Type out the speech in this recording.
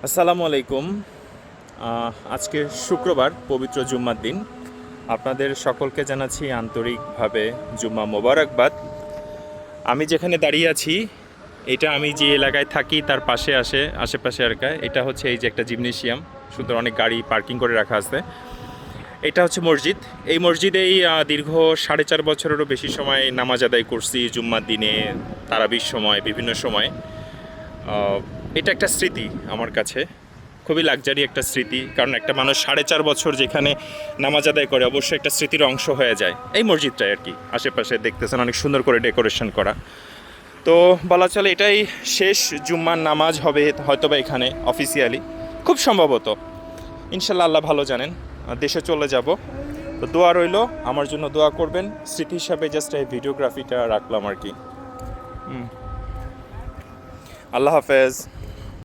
আসসালামু আলাইকুম। আজকে শুক্রবার, পবিত্র জুম্মার দিন। আপনাদের সকলকে জানাচ্ছি আন্তরিকভাবে জুম্মা মোবারকবাদ। আমি যেখানে দাঁড়িয়ে আছি, এটা আমি যে এলাকায় থাকি তার আশেপাশে এলাকায়। এটা হচ্ছে এই যে একটা জিমনেশিয়াম, সুন্দর অনেক গাড়ি পার্কিং করে রাখা আছে। এটা হচ্ছে মসজিদ। এই মসজিদেই দীর্ঘ 4.5 বছরেরও বেশি সময় নামাজ আদায় করছি জুম্মার দিনে, তারাবির সময়, বিভিন্ন সময়। এটা একটা স্মৃতি আমার কাছে, খুবই লাক্সারি একটা স্মৃতি। কারণ একটা মানুষ 4.5 বছর যেখানে নামাজ আদায় করে, অবশ্যই একটা স্মৃতির অংশ হয়ে যায় এই মসজিদটাই আর কি। আশেপাশে দেখতেছেন অনেক সুন্দর করে ডেকোরেশন করা। তো বলা চলে এটাই শেষ জুম্মার নামাজ হবে হয়তোবা এখানে অফিসিয়ালি, খুব সম্ভবত। ইনশাল্লাহ, আল্লাহ ভালো জানেন। দেশে চলে যাব, তো দোয়া রইল, আমার জন্য দোয়া করবেন। স্মৃতি হিসাবে জাস্ট এই ভিডিওগ্রাফিটা রাখলাম আর কি। আল্লাহ হাফেজ।